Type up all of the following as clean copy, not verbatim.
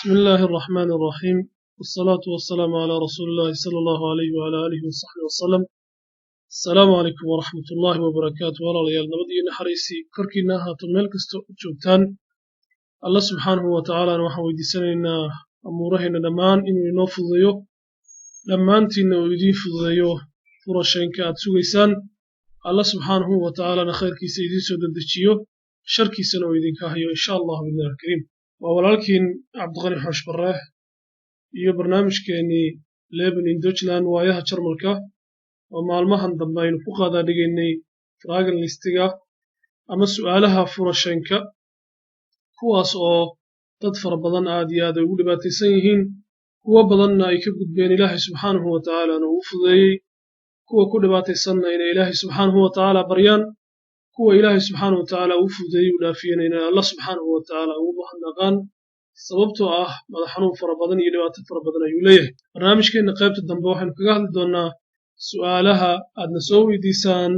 بسم الله الرحمن الرحيم والصلاة والسلام على رسول الله صلى الله عليه وعلى آله وصحبه وسلم. السلام عليكم ورحمة الله وبركاته. ولا ليال نبدي حريسي كركينا هاتو ملك جوبتان الله سبحانه وتعالى نوحا ويدسنا أمورهنا لمان إنو ينفضيو لمان تينا ويدين فضيو فرشين كات سويسان الله سبحانه وتعالى نخير كي سيدي سودن دجيو شركي سنو ويدين كاهيو إن شاء الله بالله الكريم. ولكن عبد الغني حوش براه iyo barnaamijkeeni Leben in Deutschland waayaha Jarmalka oo maalmahan dambe aynu ku qaada dhigaynay Fragen listiga ama su'aalaha furashanka kuwaas oo dad fara badan aad iyo aad ugu dhibaataysan yihiin kuwa badanna ay ka gudbeen Ilaahay subxaanahu wa ta'ala oo fudeeyay kuwa ku dhibaataysanna in Ilaahay subxaanahu wa ta'ala baryaan kuwa Ilaahay subxaanahu wa ta'ala uu fudeeyay u dhaafiyeen in Allah subxaanahu wa ta'ala uu bahnaaqan sababtoo ah madax xanuun fara badan iyo dhibaato fara badan ayuu leeyahay. barnaamijkeena qaybta dambe waxaynu kaga hadli doonaa su'aalaha aadna soo weydiisaan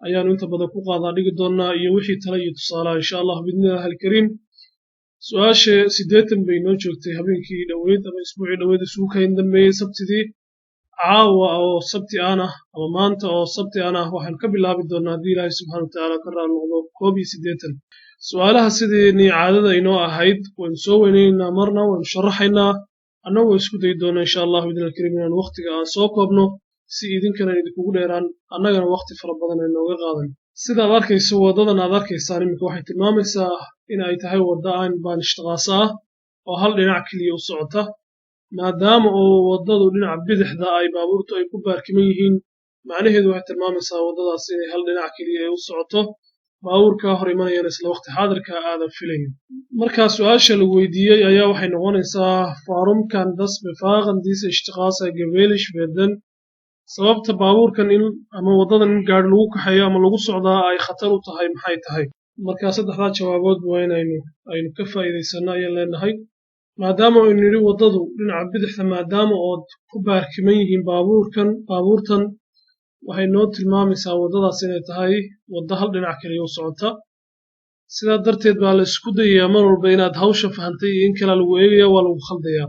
ayaanu inta badan ku qaadaa dhigi doonaa iyo wixii talo iyo tusaalaha insha allah bidnillaahi alkariim. su-aasha 80 bay noo joogtay habeenkii dhoweyd ama isbuucii dhoweyd isugu kayn dambeeyey sabtidii caawa oo sabti aan ah ama maanta oo sabti aan ah waxaan ka bilaabi doonaa haddii ilaahay subxaana watacaala ka raali noqdo 81 su-aalaha sidii caadada inoo ahayd waynu soo weynaynaa marna waynu sharaxaynaa annagoo isku dayi doona insha allah bidnillaahi alkariim inaan waqtiga aan soo koobno si idinkana idinkugu dheeraan annagana waqti fara badan ay nooga qaadan. sidaad arkayso waddadan aad arkaysaan iminka waxay tilmaamaysaa in ay tahay wadda aan baanishtiqaasa ah oo hal dhinac keliya u socota maadaama oo waddadu dhinaca bidixda ay baabuurtu ay ku baarkiman yihiin macnaheedu waxay tilmaamaysaa waddadaas inay hal dhinac keliya ay u socoto baabuurka hor imanayana isla waqti xaadirka aadan filayn. markaa su-aasha lagu weydiiyey ayaa waxay noqonaysaa warum kann das Befahren dieser Straße gefährlich werden sababta baabuurkan in ama waddadan in gaari lagu kaxeeyo ama lagu socdaa ay khatar u tahay maxay tahay. markaa saddexdaa jawaabood waa inaynu ka faa'iidaysano ayaan leenahay maadaama aynu nidhi waddadu dhinaca bidixda maadaama ood ku baarkiman yihiin baabuurtan waxay noo tilmaamaysaa waddadaas inay tahay wadda hal dhinac kaliya u socota sidaa darteed baa la isku dayayaa mar walba inaad hawsha fahantay iyo in kale lagu eegaya waa lagu khaldayaa.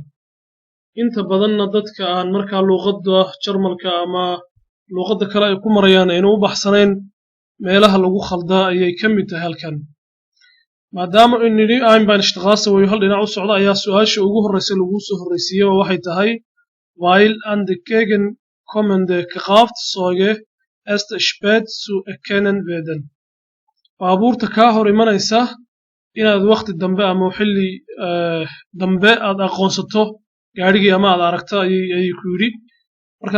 inta badanna dadka aan markaa luuqadda jarmalka ama luuqadda kale ay ku marayaan aynu u baxsanayn meelaha lagu khaldaa ayay ka mid tahay halkan maadaama aynu nidhi Einbahnstraße wayu hal dhinac u socda ayaa su-aasha ugu horreysa lagu soo horreysiiyey waxay tahay weil an der kommende Kraftzeuge erst spät zu erkennen werden baabuurta kaa hor imanaysa inaad waqti dambe ama xilli dambe aad aqoonsato gaarigii ama aad aragto ayay ku yidhi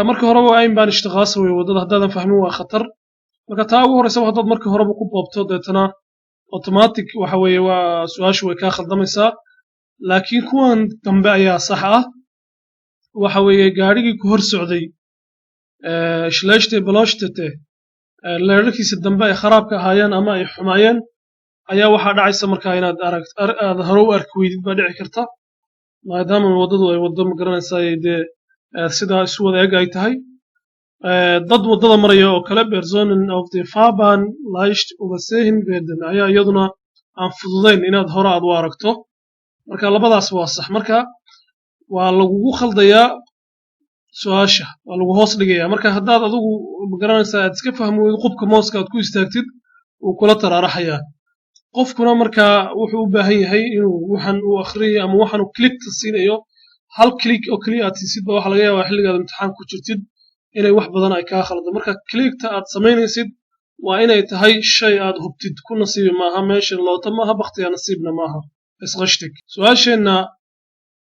marka horeba Einbahnstraße way waddada haddaadan fahmin waa khatar marka taa ugu horreysa haddaad marka horeba ku boobto deetana automatic waxa weeye waa su-aashu way kaa khaldamaysaa laakiin kuwan dambe ayaa sax ah waxa weeye gaarigii ku hor socday schlechte beleuchtete leerarkiisa dambe ay kharaabka ahaayeen ama ay xumaayeen ayaa waxaa dhacaysa markaa inaad aad hore u arki weydid baa dhici karta maadaama waddadu ay waddo magaranaysaa dee sidaa isu wada eg ay tahay dad waddada maraya oo kale personen auf der Fahrbahn leicht übersehen werden ayaa iyaduna aan fududayn inaad hore aad u aragto marka labadaas waa sax marka waa lagugu khaldayaa su-aasha waa lagu hoos dhigayaa marka haddaad adigu magaranaysaa aad iska fahmi weydo qubka mooska aad ku istaagtid wuu kula taraaraxayaa qofkuna markaa wuxuu u baahan yahay inuu waxan uu akhriyayo ama waxan uu klikta siinayo hal klik oo keliya aad siisid baa waxa laga yaabaa xilligaad imtixaan ku jirtid inay wax badan ay kaa khaldo marka klikta aad samaynaysid waa inay tahay shay aad hubtid ku nasiibi maaha meesha loota maaha bakhtiya nasiibna maaha isqashtig. su-aasheenna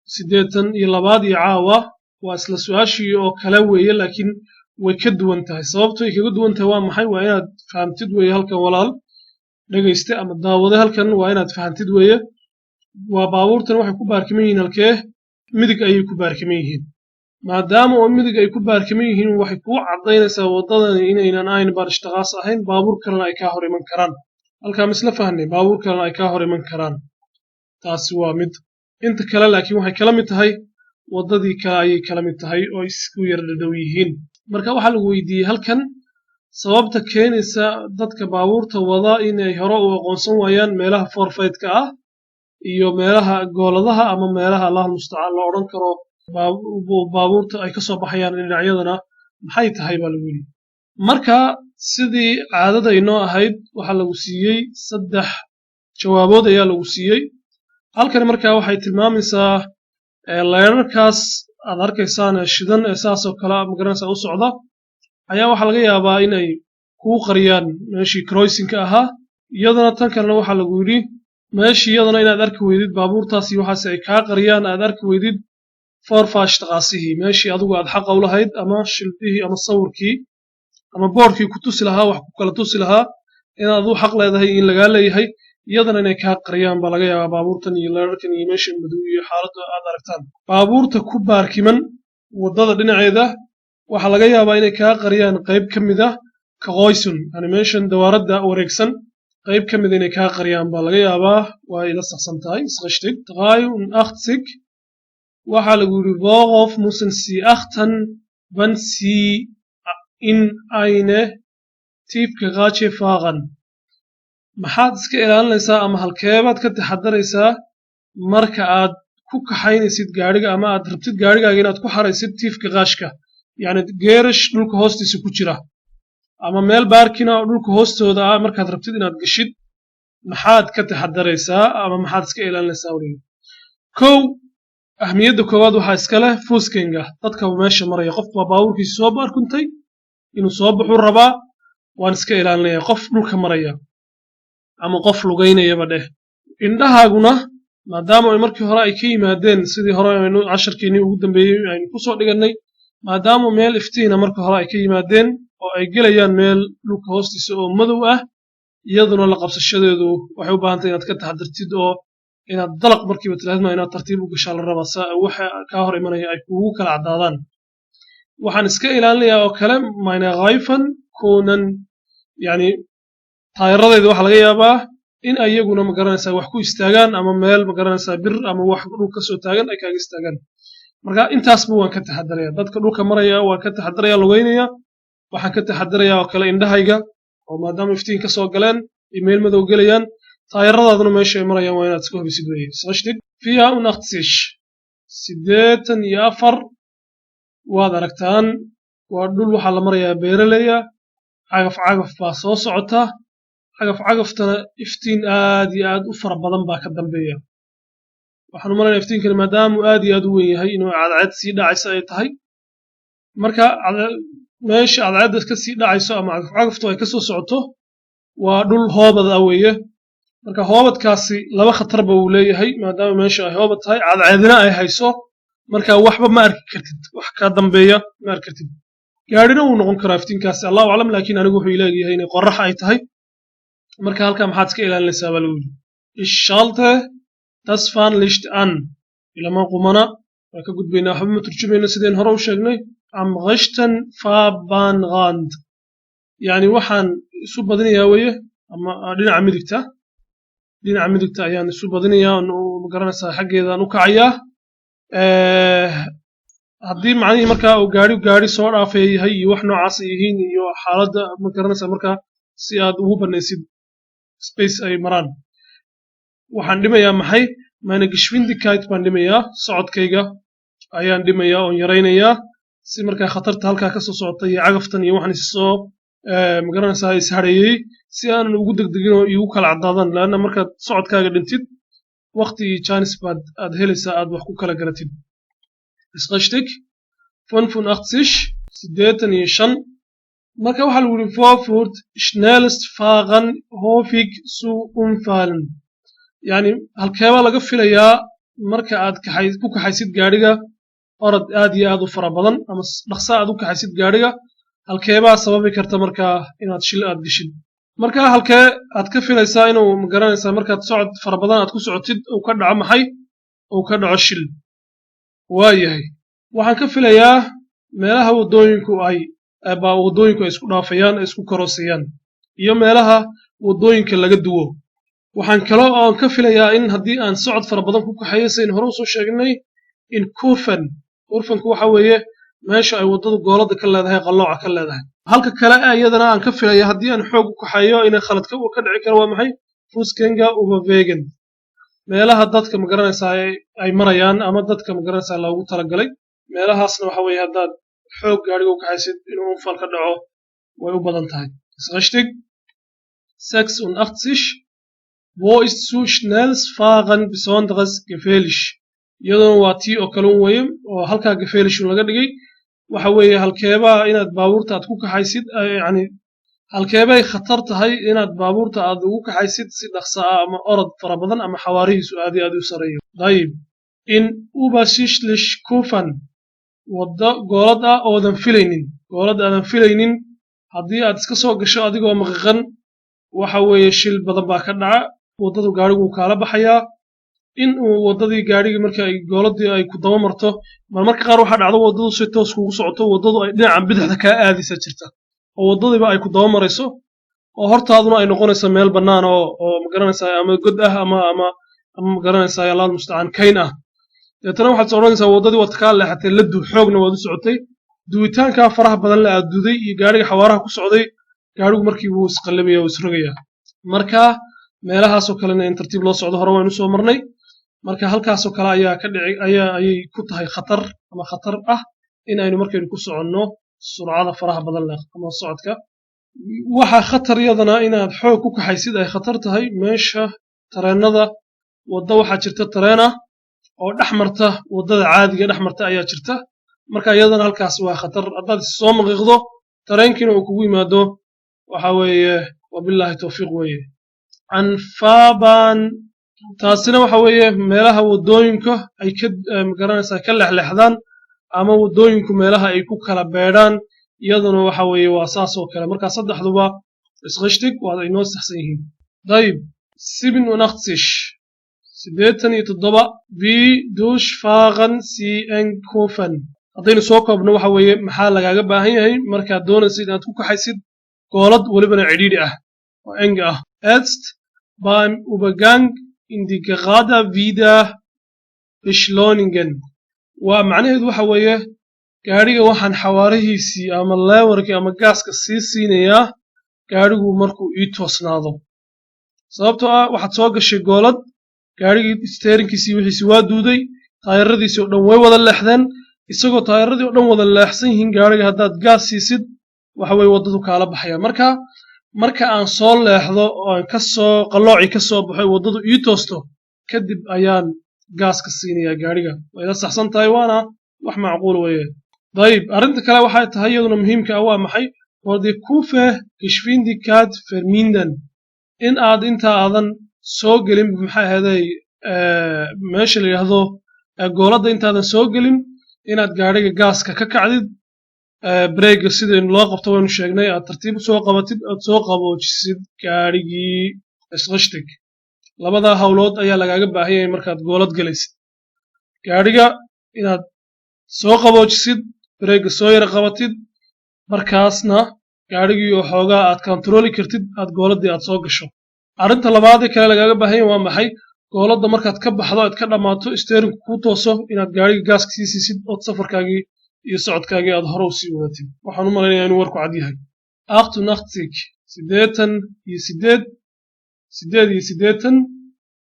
82 iyo caawa waa isla su-aashii oo kale weeye laakiin way ka duwan tahay sababto ay kaga duwan tahay waa maxay waa inaad fahamtid weeye halkan walaal dhegayste ama daawade halkan waa inaad fahamtid weeye waa baabuurtan waxay ku baarkiman yihiin halkee midig ayay ku baarkiman yihiin maadaama oo midig ay ku baarkiman yihiin waxay kuu caddaynaysaa waddadani inaynan Einbahnstraße ahayn baabuur kalena ay kaa hor iman karaan halkaa misla fahnay baabuur kalena ay kaa hor iman karaan taasi waa mid inta kale laakiin waxay kala mid tahay waddadii kale ayay kala mid tahay oo isku yar dhadhow yihiin marka waxaa lagu weydiiyey halkan sababta keenaysa dadka baabuurta wada inay hore u aqoonsan waayaan meelaha forfaitka ah iyo meelaha gooladaha ama meelaha Allah musta'an la oran karo baabuurta ay ka soo baxayaan dhinacyadana maxay tahay baa lagu yiri marka sidii caadada inoo ahayd waxa lagu siiyay 3 jawaabood ayaa lagu siiyay halkan marka waxay tilmaamaysaa leerarkaas aad arkaysaan shidan ee saas oo kala magaranaysa u socda ayaa waxa laga yaabaa inay ku qariyaan meeshii crossing-ka ahaa iyadana tan kalena waxa lagu yiri meeshii iyadana inaad arki weydid baabuurtaasi waxaas ay ka qariyaan aad arki weydid forfash taqaasihi meeshii adigu aad xaq u lahayd ama shilbihii ama sawirkii ama boorkii ku tusi lahaa wax ku kala tusi lahaa inaad u xaq leedahay in laga leeyahay iyadana inay ka qariyaan baa laga yaabaa baabuurtan iyo leerarkan iyo meeshan madow iyo xaaladda aad aragtaan baabuurta ku baarkiman wadada dhinaceeda waxa laga yaabaa inay ka qariyaan qayb kamid ah kaqoysun animation dawaaradda wareegsan qayb kamid inay ka qariyaan baa laga yaabaa waa ila saxsan tahay isqashtig 83 waxa lagu yiri worauf müssen Sie achten wenn Sie in eine Tiefgarage fahren maxaad iska ilaalinaysaa ama halkeebaad ka taxadaraysaa marka aad ku kaxaynaysid gaariga ama aad rabtid gaarigaaga inaad ku xaraysid tiefgaraashka yani geerash dhulka hoostiisa ku jira ama meel baarkina dhulka hoostooda ah markaad rabtid inaad gashid maxaad ka taxadaraysaa ama maxaad iska ilaalinaysaa wariga kow ahmiyadda koowaad waxaa iska leh fuuskenga dadka meesha maraya qof baa baabuurkiisa soo baarkuntay inuu soo baxuu rabaa waan iska ilaalinaya qof dhulka maraya ama qof lugaynayaba dheh indhahaaguna maadaama ay markii hore ay ka yimaadeen sidii hore aynu casharkeennii ugu dambeeyey aynu ku soo dhiganay maadaama meel iftiina markii hore ay ka yimaadeen oo ay gelayaan meel dhulka hoostiisa oo madow ah iyaduna la qabsashadeedu waxay u baahan tahay inaad ka taxadartid oo inaad dalaq markiiba tilaadma inaad tartiib u gashaa la rabaa saa waxa ka hor imanaya ay kuugu kala cadaadaan waxaan iska ilaalinayaa oo kale meine Reifen kunan yani taayiradayda waxa laga yaabaa in ayaguna ma garanaysaa wax ku istaagaan ama meel ma garanaysaa bir ama wax dhulka soo taagan ay kaaga istaagaan marka intaasba waan ka taxadaraya dadka dhulka maraya waan ka taxadaraya lugaynaya waxaan ka taxadaraya oo kale indhahayga oo maadaama iftiin ka soo galeen email madow gelayaan taayiradaaduna meesha ay marayaan waa inaad iska hubisid weeye sashtig fiiha 84 waad aragtaan waa dhul waxaa la marayaa beeraleya cagaf cagaf baa soo socota cagaf cagaftana iftiin aad iyo aad u fara badan baa ka dambeeya waxaan u maleynayaa iftiinkani maadaama aad iyo aad u weyn yahay inuu cadceed sii dhacaysa ay tahay marka meesha cadceedda ka sii dhacayso ama cagaf cagaftu ay ka soo socoto waa dhul hoobad ah weeye marka hoobadkaasi laba khatarba uu leeyahay maadaama meesha ay hoobad tahay cadceedina ay hayso marka waxba ma arki kartid wax ka dambeeya ma arki kartid gaarina uu noqon karaa iftiinkaasi allahu aclam laakiin anigu wuxuu leeyahay inay qorrax ay tahay marka halkaa maxaad iska ilaalinaysaa baa lagu yiri ich schalte das Fahrlicht an ilama qumana waa ka gudbaynaa waxba ma turjumayno sideen hore u sheegnay am rechten Fahrbahnrand yani waxaan isu badinayaa weeye ama dhinaca midigta ayaan isu badinayaa ma garanaysaa xaggeedaan u kacayaa haddii macnihii markaa uu gaari soo dhaafay yahay iyo wax noocaas ay yihiin iyo xaaladda ma garanaysaa markaa si aad ugu banaysid space ay maraan waxaan dhimayaa maxay meine Geschwindigkeit baan dhimayaa socodkayga ayaan dhimayaa oon yaraynayaa si markaa khatarta halkaa ka soo socota iyo cagaftan iyo waxaan isoo ma garanaysaa ishareeyey si aanan ugu degdegin oo igu kala cadaadan laanna markaad socodkaaga dhintid waqti iyo jaanis baad aad helaysaa aad wax ku kala garatid isqashtig 85 marka waxaa lagu yiri vorfurt schnellst fahren häufig zu Unfallen yani halkeeba laga filayaa marka aad ku kaxaysid gaariga orod aad iyo aad u fara badan ama dhaqso aad u kaxaysid gaariga halkeebaa sababi karta markaa inaad shil aad gashid marka halkee aad ka filaysaa inuu ma garanaysaa markaad socod fara badan aad ku socotid uu ka dhaco maxay uu ka dhaco shil waayahay waxaan ka filayaa meelaha wadooyinku ay isku dhaafayaan isku korosayaan iyo meelaha wadooyinka laga duwo waxaan kaloo aan ka filayaa in haddii aan socod fara badan ku kaxeeyo sayn hore usoo sheegnay in kurfanku waxa weeye meesha ay waddadu goolada ka leedahay qallooca ka leedahay halka kale iyadana aan ka filaya haddii aan xoog u kaxeeyo inay khalad ka dhici karo waa maxay fuuskenga overwegen meelaha dadka ma garanaysaa ay marayaan ama dadka ma garanaysaa loogu talagalay meelahaasna waxa weeye haddaad xoog gaadhiga u kaxaysid inuu unfal ka dhaco way u badan tahay. Ist richtig? 86. Wo ist zu schnelles Fahren besonders gefährlich? iyaduna waa tii oo kale weeye oo halkaa gefeelish laga dhigay waxa weeye halkeebaa inaad baabuurta aad ku kaxaysid yani halkeebay khatar tahay inaad baabuurta aad ugu kaxaysid si dhaqso ah ama orod fara badan ama xawaarihiisu aad u sareeyo. Dayib in übersichtlich kufan wadda goolad ah oodan filaynin goolad aadan filaynin haddii aad iska soo gasho adigoo maqiqan waxa weeye shil badan baa ka dhaca waddadu gaadhigu kaala baxayaa in uu waddadii gaadhigii marka ay gooladii ay ku daba marto marmarka qaar waxaa dhacdo waddadu si toos kugu socoto waddadu ay dhinaca bidixda kaa aadaysa jirta oo waddadiiba ay ku daba marayso oo hortaaduna ay noqonayso meel bannaan oo magaranaysaa ama god ah ama magaranaysaa allaal mustacaan kayn ah deetana waxaad odhanaysaa waddadii waad kaa leexatay la duu xoogna waad u socotay duwitaankaa faraha badan la aad duuday iyo gaadhiga xawaaraha ku socday gaadhigu markii wuu isqallabaya oo isrogayaa marka meelahaasoo kalena in tartiib loo socdo hore waynu soo marnay marka halkaasoo kale ayaa ka dhici ayay ku tahay khatar ama khatar ah in aynu markaynu ku soconno surcada faraha badan leh ama socodka waxa khatar yadana inaad xoog ku kaxaysid ay khatar tahay meesha tareenada wadda waxaa jirta tareen ah oo dhex marta waddada caadiga dhex marta ayaa jirta marka iyadana halkaas waa khatar haddaad soo maqiiqdo tareenkiina uu kugu yimaado waxa weeye wabilaahi tawfiiq weeye anfaaban taasina waxa weeye meelaha waddooyinka ay ka magaranaysaa ka leexleexdaan ama waddooyinku meelaha ay ku kala beedhaan iyaduna waxa weeye waa saas oo kale marka saddexduba isqishtig waa ay noo saxsan yihiin. Dayib 87 wie durchfahren Sie einkaufen haddaynu soo koobno waxa weeye maxaa lagaaga baahan yahay markaad doonaysid inaad ku kaxaysid goolad welibana cidhiidhi ah oo eng ah jetzt beim Übergang in die Gerade wieder beschleunigen waa macnaheedu waxa weeye gaadhiga waxaan xawaarihiisii ama leewarkii ama gaaska sii siinayaa gaadhigu markuu ii toosnaado sababtoo ah waxaad soo gashay goolad gaadhigii steerinkiisii wixiisii waa duuday taayiradiisii oo dhan way wada leexdeen isagoo taayiradii oo dhan wada leexsan yihiin gaadhiga haddaad gaas siisid waxa weeye waddadu kaala baxaya marka aan soo leexdo oo aan kasoo qalloocii ka soo baxo waddadu ii toosto kadib ayaan gaaska siinayaa gaadhiga way la saxsan tahay waana wax macquul weeye. Dayib arrinta kale waxay tahay iyaduna muhiimka ah waa maxay wadi kufe geschwindigkeit vermindern in aad inta aadan soo gelin maxay ahaday meesha la yidhaahdo gooladda intaadan soo gelin inaad gaadhiga gaaska ka kacdid breega sida loo qabto waynu sheegnay aad tartiib soo qabatid aad soo qaboojisid gaadhigii isqishtig labadaa hawlood ayaa lagaaga baahan yahay markaad goolad galaysid gaadhiga inaad soo qaboojisid breega soo yara qabatid markaasna gaadhigii oo xoogaa aad kontarooli kartid aad gooladii aad soo gasho arrinta labaadee kale lagaaga baahan yahay waa maxay gooladda markaad ka baxdo aad ka dhammaato steerinku kuu tooso inaad gaadhiga gaaska sii siisid ood safarkaagii iyo socodkaagii aad hore u sii wadatid waxaan u malaynayaa inuu warku cad yahay 88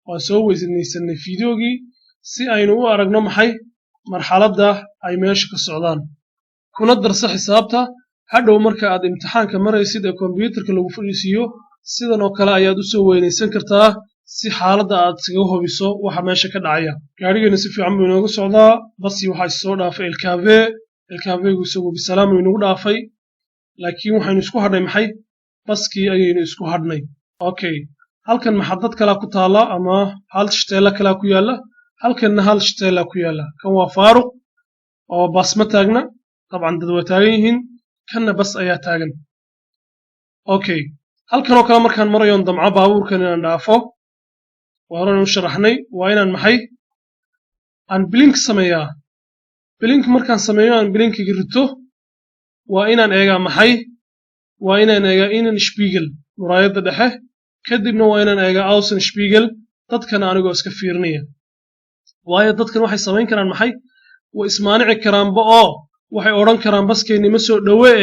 waan soo weysanaysanay fideogii si aynu u aragno maxay marxaladda ay meesha ka socdaan kuna darso xisaabta hadhow marka aad imtixaanka maraysid ee kombiyuutarka lagu fadhiisiiyo sidan oo kale ayaad u soo weynaysan kartaa si xaaladda aad isaga hubiso waxa meesha ka dhacaya gaadhigeena si fiican buu inoogu socdaa basi waxaa soo dhaafay elkaavegu isagu bisalaam uu inagu dhaafay laakiin waxaynu isku hadhnay maxay baskii ayaynu isku hadhnay okay halkan maxadad kalaa ku taala ama hal shiteela kalaa ku yaala halkanna hal shiteela ku yaala kan waa faaruq oo bas ma taagna dabcan dad waa taagan yihiin kanna bas ayaa taagan okay halkan oo kale markaan marayoon damco baabuurkan inaan dhaafo waaran u sharaxnay waa inaan maxay aan blink sameeyaa blink markaan sameeyo aan blinkiga rito waa inaan eegaa maxay waa inaan eegaa inan spiegel muraayadda dhexe kadibna waa inaan eegaa außen spiegel dadkana anigoo iska fiirinaya waayo dadkan waxay samayn karaan maxay way ismaanici karaanba oo waxay odhan karaan baskeenni ma soo dhowe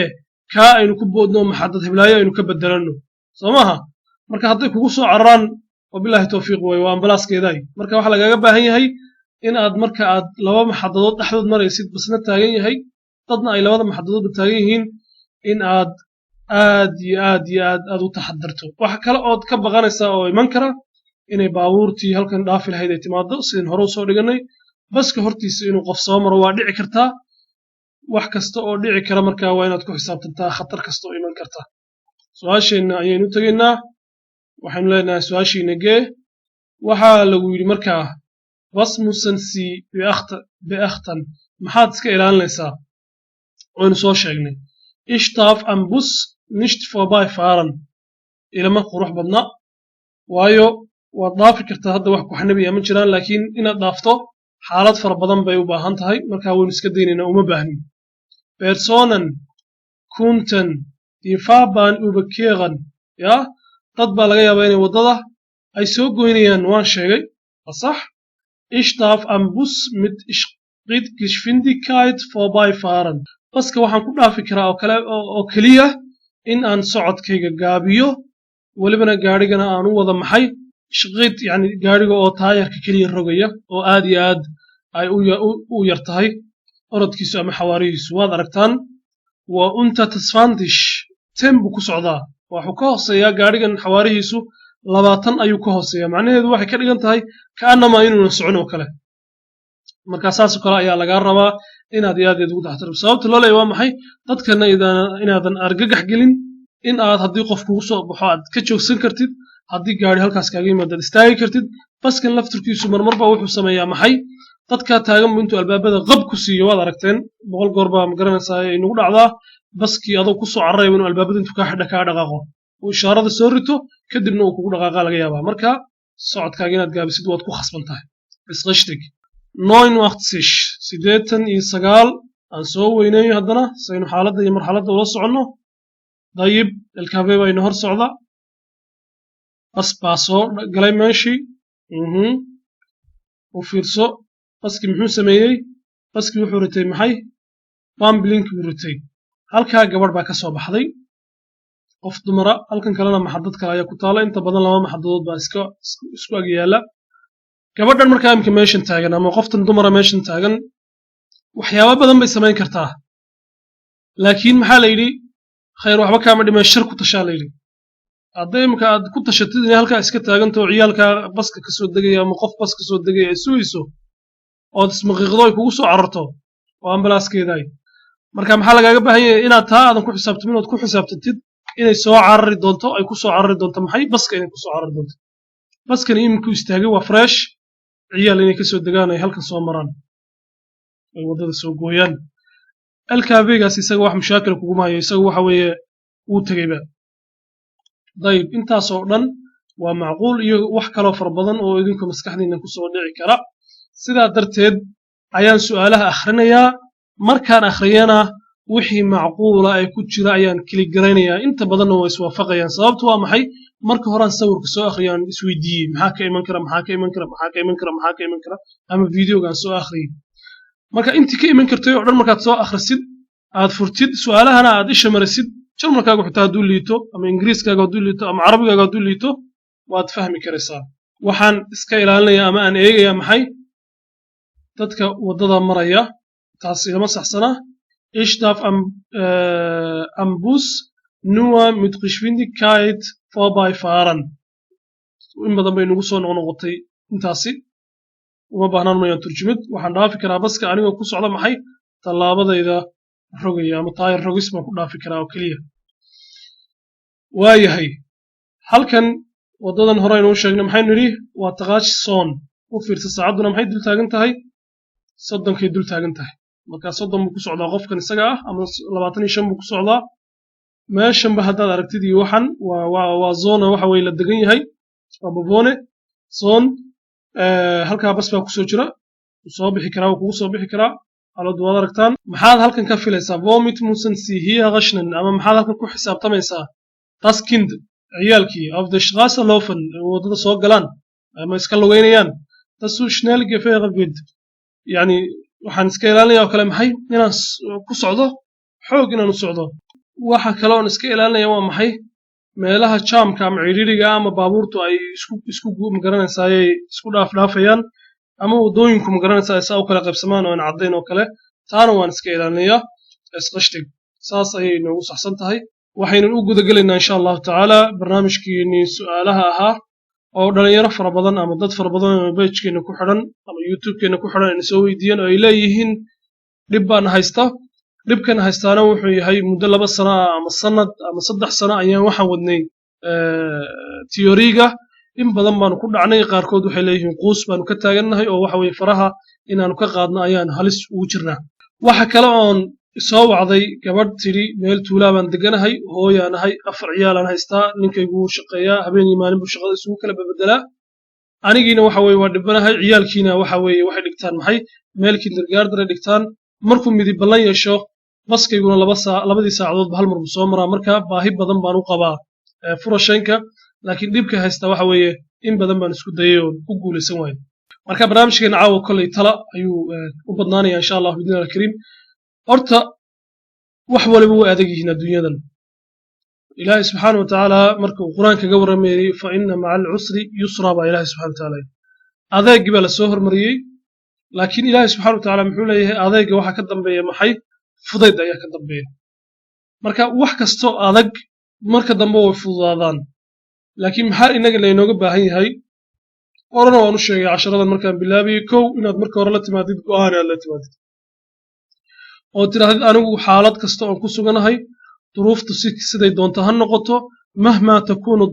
kaa aynu ku boodno maxadad hiblaayo aynu ka bedelanno soo maaha marka hadday kugu soo cararaan wabillahi tawfiiq way waa ambalaaskeeday marka waxa lagaga baahan yahay in aad marka aad laba maxadadood dhexdood maraysid basna taagan yahay dadna ay labada maxadadood taagan yihiin in aad aad u taxadarto waxa kale oo ka baqanaysaa oo iman kara inay baabuurtii halkan dhaafi lahayd ay timaado sidin hore u soo dhiganay baska hortiisa inuu qof soo maro waa dhici kartaa wax kasta oo dhici kara markaa waa inaad ku xisaabtantaa khatar kasta oo iman karta su-aasheenna ayaynu tegaynaa waxaynu leenahay su-aashiina gee waxaa lagu yidhi markaa was musan si beakhtan maxaad iska ilaalinaysaa waynu soo sheegnay ishtaaf am bus nicht vorbeifahren ilama qurux badna waayo waad dhaafi kartaa hadda wax kuxanabiya ma jiraan laakiin inaad dhaafto xaalad fara badan bay u baahan tahay markaa waynu iska daynaynaa uma baahnin personen kunten die Fahrbahn überqueren ja dad baa laga yaabaa inay waddada ay soo goynayaan waan sheegay sax ich darf am Bus mit Schrittgeschwindigkeit vorbeifahren baska waxaan ku dhaafi karaa oo keliya in aan socodkayga gaabiyo walibana gaadhigana aan u wada maxay shaqid yani gaadhiga oo taayarka keliya rogaya oo aad iyo aad ay u yar tahay orodkiisu ama xawaarihiisu waad aragtaan waa unta tasfandish tembu ku socdaa waxuu ka hooseeyaa gaadhigan xawaarihiisu 20 ayuu ka hooseeyaa macnaheedu waxay ka dhigan tahay kaanama inuuna socon oo kale marka saas oo kale ayaa laga rabaa inaad yaad ugu taxtar sababta loo leeyahay waa maxay dadkana inaadan argagax gelin in aad haddii qof kugu soo baxo aad ka joogsan kartid haddii gaari halkaas kaaga yimaado istaagi kartid baskan laftirkiisu marmarba wuxuu sameeyaa maxay dadka taagan intuu albaabada qab ku siiyo waad aragteen 100 goor baa magaranaysaa ay nagu dhacdaa baskii adoo ku soo carray inuu albaabada intuu ka dhaqaaqo uu ishaarada soo rito kadibna uu kugu dhaqaaqa laga yaabaa marka socodkaaga inaad gaabisid waad ku khasban tahay isqashtig 89 aan soo weyneeyo haddana saynu xaaladda iyo marxaladda ula soconno dayib LKV baa inoo hor socda bas baa soo galay meeshii u fiirso baskii muxuu sameeyey baskii wuxuu ritay maxay bamblink buu ritay halkaa gabadh baa ka soo baxday qof dumara halkan kalena maxadad kale ayaa ku taala inta badan laba maxadadood baa isku ag yaala gabadhan markaa imka meeshan taagan ama qoftan dumara meeshan taagan waxyaabo badan bay samayn kartaa laakiin maxaa la yidhi khayr waxba kaama dhimee shir ku tashaa la yidhi hadday imka aad ku tashatid inay halkaa iska taaganto ciyaalkaa baska kasoo degaya ama qof bas kasoo degaya ay sugayso ood ismaqiiqdo ay kugu soo cararto oo ambalaaskeedaay marka maxaa lagaaga baahan yahay inaad taa aadan ku xisaabtamin ood ku xisaabtantid inay soo carari doonto ay ku soo carari doonto maxay baska inay ku soo carari doonto baskani iminku istaagay waa fresh ciyaal inay kasoo degaan ay halkan soo maraan ay waddada soo gooyaan LKV-gaas isaga wax mushaakil kuguma hayo isaga waxa weeye uu tegayba dayib intaasoo dhan waa macquul iyo wax kaloo fara badan oo idinka maskaxdiina kusoo dhici kara sidaa darteed ayaan su'aalaha akhrinayaa markaan akhriyana wixii macquula ay ku jira ayaan klik garaynayaa inta badanna waa iswaafaqayaan sababtu waa maxay marka horaan sawirka soo akhriyaan isweydiiyey maxaa ka iman kara ama videogaan soo akhriyey marka intii ka iman kartay oo dhan markaad soo akhrisid aad furtid su'aalahana aad isha marisid jarmalkaaga xitaa hadduu liito ama ingiriiskaaga hadduu liito ama carabigaaga hadduu liito waad fahmi karaysaa waxaan iska ilaalinayaa ama aan eegayaa maxay dadka waddada maraya taas ilama saxsana ich darf am Bus nur mit Geschwindigkeit vorbeifahren in badan bay nagu soo noqnoqotay intaasi uma baahnaan mayaan turjumid waxaan dhaafi karaa baska anigoo ku socda maxay tallaabadayda rogaya ama taayir rogis baan ku dhaafi karaa oo keliya waayahay halkan waddadan hore aynu u sheegnay maxaynu nidhi waa taqaashi soon u fiirsa saacadduna maxay dul taagan tahay 30kay dul taagan tahay marka 30 buu ku socdaa qofkan isaga ah ama 25 buu ku socdaa meeshanba haddaad aragtid iyo waxan waa zona waxa weeye la degan yahay waa bobone zone halkaa bas baa kusoo jira soo bixi karaa kugu soo bixi karaa halad waad aragtaan maxaad halkan ka filaysaa vomit musan si hiya qashnan ama maxaad halkan ku xisaabtamaysaa das kind ciyaalkii auf der Straße laufen waddada soo galaan ama iska lugeynayaan das so schnell gefährdet wird yani waxaan iska ilaalinayaa oo kale maxay inaan ku socdo xoog inaan u socdo waxa kale oo iska ilaalinayaa waa maxay meelaha jaamka ama ciriiriga ama baabuurtu ay isku magaranaysaa isku dhaafayaan ama wadooyinku magaranaysaa saa u kala qaybsamaan oo aan caddayn oo kale taana waan iska ilaalinayaa isqashtig saas ayay noogu saxsan tahay waxaynu u guda gelaynaa insha allahu tacaala barnaamijkeenii su'aalaha ahaa oo dhalinyaro fara badan ama dad fara badan oo page-keena ku xidhan ama YouTube-keena ku xidhan ay soo weydiiyeen oo ay leeyihiin dhib baan haysta dhibkan haystaana wuxuu yahay muddo 2 sano ama sanad ama 3 sano ayaan waxaan wadnay theory-ga in badan baanu ku dhacnay qaarkood waxay leeyihiin quus baanu ka taagannahay oo waxa weeye faraha inaanu ka qaadno ayaan halis ugu jirnaa waxa kale oon soo wacday gabadh tiri meel tuulaa baan deganahay hooyaanahay 4 ciyaalaan haystaa ninkaygu shaqeeyaa habeenii maalin buu shaqada isugu kala bedelaa anigiina waxa weeye waa dhibanahay ciyaalkiina waxa weeye waxay dhigtaan maxay meel kindergarten ay dhigtaan markuu midib ballan yeesho baskayguna 2 saacadood hal mar buu soo maraa marka baahi badan baan u qabaa furashanka laakiin dhibka haysta waxa weeye in badan baan isku dayay oo ku guulaysan waayay marka barnaamijkeena caawa kolley tala ayuu u badnaanayaa insha Allah bidna al-karim horta wax waliba way adag yihiin adduunyadan ilaahay subxaanahu wa tacaala marka uu qur-aanka kaga warramayay fa inna maca alcusri yusra baa ilaahay subxaanahu wa tacaala adeegii baa la soo hormariyey laakiin ilaahay subxaanahu wa tacaala muxuu leeyahay adeega waxa ka dambeeya maxay fudayd ayaa ka dambeeya marka wax kastoo adag marka dambe way fududaadaan laakiin maxaa inaga laynooga baahan yahay horena waan u sheegay casharadan markaan bilaabiyey kow inaad marka hore la timaadid go'aan aad la timaadid oo tirahdid anigu xaalad kasta oon ku suganahay duruuftu siday doonto ha noqoto mahmaa takuunu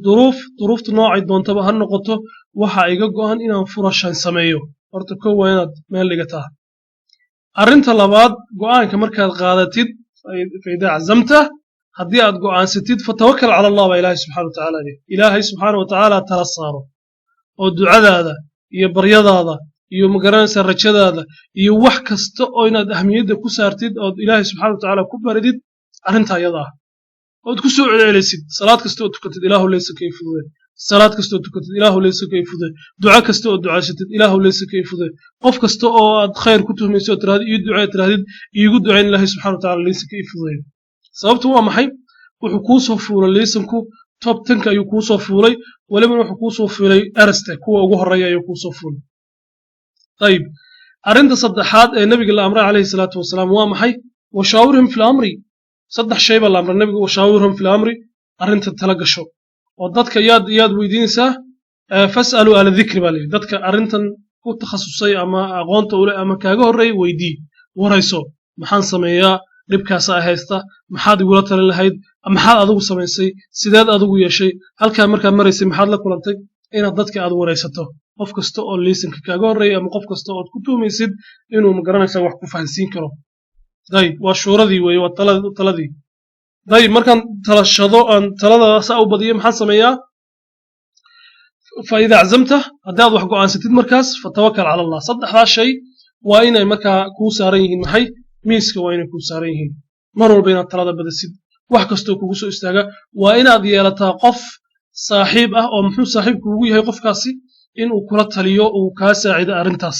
duruuftu noocay doontaba ha noqoto waxa iga go'an inaan furashan sameeyo horta kow waa inaad meel dhigataa arrinta labaad go'aanka markaad qaadatid faidaa cazamta haddii aad go'aansatid fatawakal cala allah baa ilaahay subxana wa tacaala leh ilaahay subxaana wa tacaala tala saaro oo ducadaada iyo baryadaada iyo magaranaysa rajadaada iyo wax kasta oo inaad ahmiyadda ku saartid oo ilaahay subxaana wa tacaala ku baridid arrinta iyada ah ood ku soo celcelisid salaad kasta oo tukatid ilaahu laysa kay fudude salaad kasta oo tukatid ilaahu laysa kay fudude duca kasta oo ducaysatid ilaahu laysa kay fudude qof kasta oo aad khayr ku tuhmayso oo tiraahdo iyo ducay tirahdid iigu ducayn ilaahay subxaana wa tacaala laysa kay fudude sababtu waa maxay wuxuu kuu soo fuulay laysanku top 10 ayuu kuu soo fuulay waliba wuxuu kuu soo fuulay erste kuwa ugu horeeya ayuu kuu soo fuulay طيب arinta saddexaad ee nabiga la amray calayhi salaatu wasalaam waa maxay washaawirhum fil amri saddex shay baa la amray nabiga washaawirhum fil amri arinta tala gasho oo dadka yaad weydiinaysaa fas'alu ala dhikri baa leeyahay dadka arintan ku takhasusay ama aqoonta u leh ama kaaga horeey weydii warayso maxaan sameeyaa dhibkaas ay haysta maxaad igula talin lahayd maxaad adigu samaysay sideed adigu yeeshay halkaa markaad maraysay maxaad la kulantay inaad dadka aad waraysato qof kasta oo liisanka kaaga horeeya ama qof kasta ood ku tuumaysid inuu magaranaysa wax ku fahansiin karo dayib waa shuuradii weeye waa taladii dayib markaan talashado aan talada saa u badiyo maxaan sameeyaa fa idaa cazamta haddaad wax go'aansatid markaas fatawakal cala allah saddexdaa shay waa inay markaa kuu saaran yihiin maxay miiska waa inay kuu saaran yihiin mar walba inaad talada badasid wax kastoo kugu soo istaaga waa inaad yeelataa qof saaxiib ah oo muxuu saaxiib kuugu yahay qofkaasi inuu kula taliyo uu kaa saacido arrintaas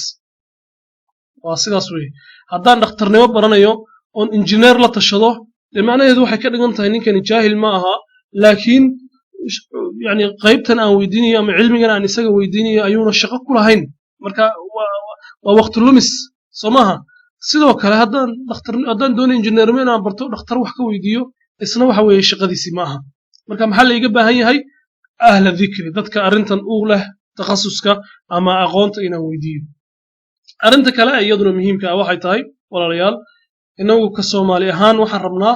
waa sidaas weeye haddaan dhakhtarnimo baranayo oon injineer la tashado dee macnaheedu waxay ka dhigan tahay ninkani jaahil ma aha laakiin yani qaybtan aan weydiinayo ama cilmigan aan isaga weydiinayo ayuuna shaqo ku lahayn marka waa waqti lumis soo maaha sidoo kale haddaan doono injineernimo inaan barto dhakhtar wax ka weydiiyo isna waxa weeye shaqadiisii ma aha marka maxaa laiga baahan yahay ahla dhikri dadka arrintan u leh takhasuska ama aqoonta inaan weydiiyo arrinta kale iyaduna muhiimka ah waxay tahay walaalayaal inagu ka Soomaali ahaan waxaan rabnaa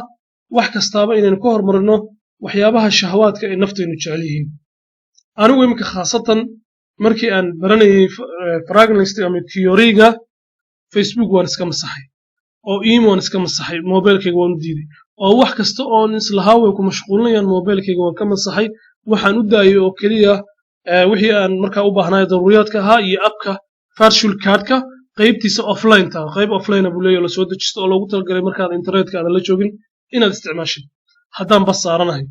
wax kastaaba inaynu ka hormarino waxyaabaha shahwaadka ee naftaynu jecel yihiin anigu imika khaasatan markii aan baranayay fragnance ama theory-ga Facebook waan iska masaxay oo email waan iska masaxay mobilkayga waan u diiday oo wax kasta oo islahaa way ku mashquulinayaan mobilkayga waan ka masaxay waxaan u daayay oo kaliya wixii aan markaa u baahnaa daruuriyaadka ahaa iyo appka virtual cardka qaybtiisa offline ta qayb offline buu leeyahay la soo dejisto oo loogu talagalay markaad internetka aan la joogin inaad isticmaashid haddaan bas saaranahay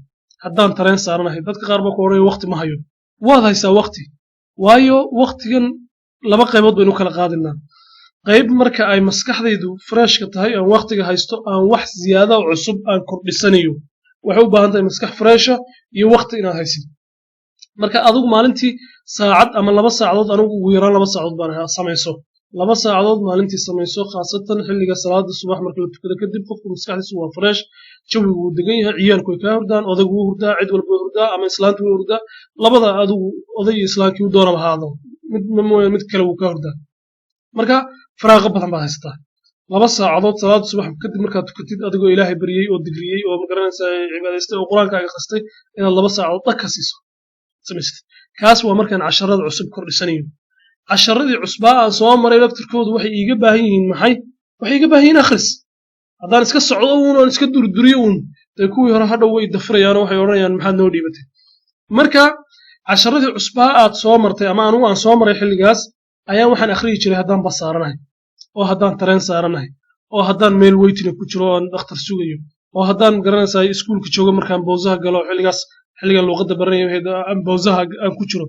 haddaan tareen saaranahay dadka qaar baa ku oranaya waqti ma hayo waad haysaa waqti waayo waqtigan laba qaybood baynu kala qaadinaa qayb marka ay maskaxdaydu freshka tahay aan waqtiga haysto aan wax ziyaada cusub aan kordhisanayo waxay u baahan tahay maskax freesha iyo waqti inaad haysid marka adigu maalintii saacad ama 2 saacadood anigu ugu yaraan 2 saacadood baan samayso 2 saacadood maalintii samayso khaasatan xilliga salaada subax marka la tukado kadib qofku maskaxdiisu waa fresh jawigu wuu degan yahay ciyaalku way ka hurdaan odaygu wuu hurdaa cid walba wuu hurdaa ama islaantu wuu hurdaa labada adigu oday iyo islaankii u doonaba haado mid kale wuu ka hurdaa marka faraaqo badan baad haysataa 2 saacadood salaada subax kadib markaad tukatid adigoo ilaahay baryay oo digriyay oo magaranaysaa cibaadaystay oo quraankaaga qastay inaad 2 saacadood dhag ka siiso kaas waa markaan casharada cusub kordhisanayo casharadii cusbaa aan soo maray laftirkoodu waxay iiga baahan yihiin maxay waxay iiga baahan yihiin akhris haddaan iska socdo uun oon iska durduriyo uun dee kuwii hore hadhow way dafrayaan waxay odhanayaan maxaad noo dhiibatay marka casharadii cusbaa aad soo martay ama anugu aan soo maray xilligaas ayaan waxaan akhriyi jiray haddaan bas saaranahay oo haddaan tareen saaranahay oo haddaan meel weytina ku jiro oon dhakhtar sugayo oo haddaan garanaysaa iskuulka joogo markaan bowsaha galo xilligan luuqadda baranaya bowsaha aan ku jiro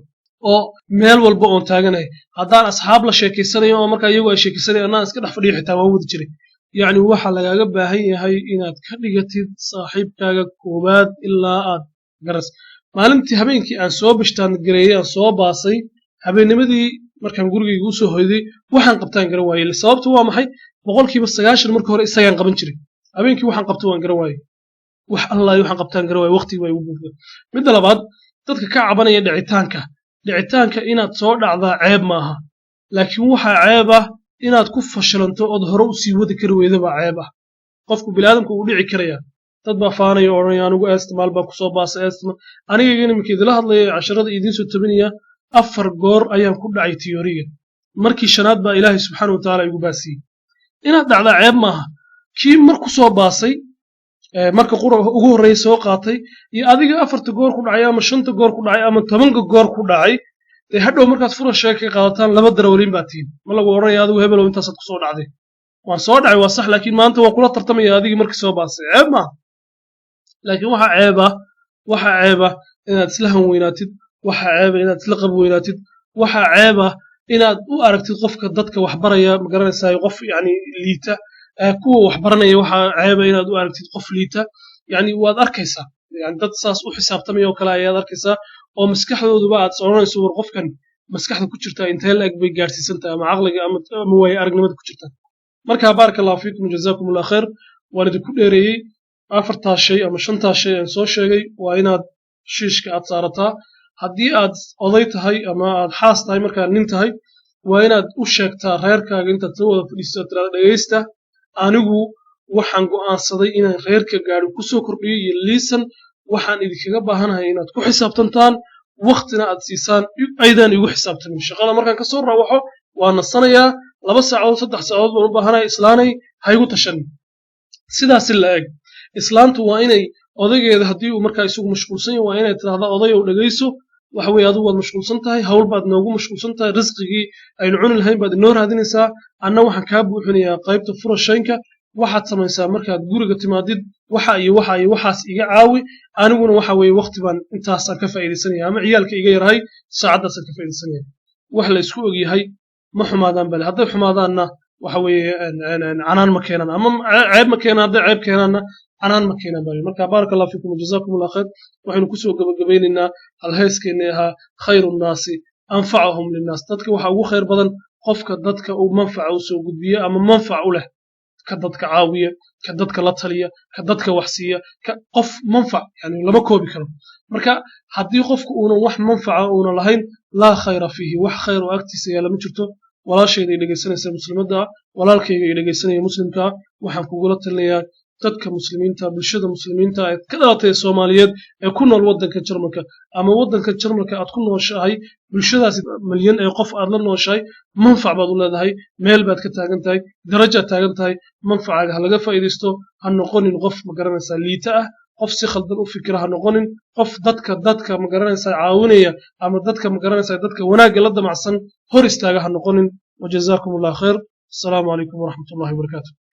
oo meel walba oon taaganahay haddaan asxaab la sheekaysanayo oo markaa iyagu ay sheekaysanayo annaan iska dhex fadhiyo xitaa waa wadi jiray yacni waxaa lagaaga baahan yahay inaad ka dhigatid saaxiibkaaga koowaad ilaa aad garas maalintii habeenkii aan soo bishtaan gareeyey aan soo baasay habeennimadii markaan gurigayga u soo hoyday waxaan qabtaan garan waayey sababtu waa maxay 90% marka hore isagaan qaban jiray habeenkii waxaan qabto waan garan waayey wax allah waxaan qabtaan garan waayey waqtiga way ugu buuxdaa midda labaad dadka ka cabanaya dhicitaanka inaad soo dhacdaa ceeb maaha laakiin waxaa ceeb ah inaad ku fashilanto ood hore u sii wadi kari weyda baa ceeb ah qofku biniaadamku uu dhici karaya dad baa faanaya oo odhanaya anigu eestimaal baan kusoo baasay eestimaal aniga iminka idila hadlaya casharada idiin soo tabinaya 4 goor ayaan ku dhacay tiyoriga markii shanaad baa ilaahay subxaana watacaala igu baasiyey inaad dhacdaa ceeb maaha kii mar ku soo baasay marka ugu horreeya soo qaatay iyo adiga 4 goor ku dhacay ama 5 goor ku dhacay ama 10 goor ku dhacay dee hadhow markaad fura sheekay qaadataan 2 darawaliin baa tihiin ma lagu odhanaya adigu hebelow intaasaad ku soo dhacday waan soo dhacay waa sax laakiin maanta waan kula tartamaya adigii markii soo baasay ceeb maaha laakiin waxaa ceeb ah inaad isla hanweynaatid waxaa ceeb ah inaad isla qabweynaatid waxaa ceeb ah inaad u aragtid qofka dadka waxbaraya magaranaysaa qof yacni liita kuwa waxbaranaya waxaa ceeb ah inaad u aragtid qof liita yacni waad arkaysaa yani dad saas u xisaabtamaya oo kale ayaad arkaysaa oo maskaxdooduba aad odhanayso war qofkan maskaxda ku jirtaa intee la eg bay gaadhsiisan tahay ama caqliga ama waaye aragnimada ku jirtaa marka baaraka allahu fiikum jazaakum allah khayr waan idinku dheereeyey 4 shay ama 5 shay aan soo sheegay waa inaad shiishka aad saarataa haddii aad oday tahay ama aad xaas tahay markaad nin tahay waa inaad u sheegtaa reerkaaga intaad soo wada fadhiisato tirada dhegaysta anigu waxaan go'aansaday inaan reerka gaadho ku soo kordhiyo iyo liisan waxaan idinkaga baahanahay inaad ku xisaabtantaan waqtina aad siisaan aydaan igu xisaabtamin shaqada markaan ka soo raawaxo waa nasanayaa 2 saacadood 3 saacadood baan u baahanahay islaanay ha igu tashanin sidaasi la eg islaantu waa inay odaygeeda haddii uu markaa isugu mashquulsan yahay waa inay tidhaahdaa odayow dhegayso waxa weeye adigu waad mashquulsan tahay hawl baad noogu mashquulsan tahay risqigii aynu cuni lahayn baad inoo raadinaysaa anna waxaan kaa buuxinayaa qaybta furashaynka waxaad samaysaa markaad guriga timaadid waxaas iga caawi aniguna waxa weeye waqti baan intaasaan ka faa'iidaysanaya ama ciyaalka iga yarhay saacaddaasaan ka faa'iidaysanaya wax la isku ogyahay ma xumaadaan bale hadday xumaadaanna waxa weeye canaan ma keenaan ama ceeb ma keenaan hadday ceeb keenaanna canaan ma keenaan bale marka baaraka allah fiikum jazaakum allah khayr waxaynu kusoo gabagabaynaynaa halheeskeenii ahaa khayru nnaasi anfacahum linnaas dadka waxa ugu khayr badan qofka dadka uu manfaca u soo gudbiya ama manfac u leh ka dadka caawiya ka dadka la taliya ka dadka wax siiya qof manfac yani lama koobi karo marka haddii qofku uunan wax manfaca uunan lahayn laa khayra fiihi wax khayr oo agtiisa yaala ma jirto walaashayda ay dhegaysanaysa muslimadda walaalkayga ay dhegaysanaya muslimka waxaan kugula talinayaa dadka muslimiinta bulshada muslimiinta ee ka dhalatay Soomaaliyeed ee ku nool wadanka Jarmalka ama wadanka Jarmalka aad ku nooshahay bulshadaas milyan ee qof aad la nooshahay manfac baad u leedahay meel baad ka taagan tahay darajo taagan tahay manfacaaga laga faa'iideysto ha noqonin qof ma garanaysaa liita ah qof si khaldan u fikira ha noqonin qof dadka ma garanaysaa caawinaya ama dadka ma garanaysaa dadka wanaagga la damacsan hor istaaga ha noqonin wajazaakum allah khayr assalamu alaykum wa rahmatullahi wa barakatuh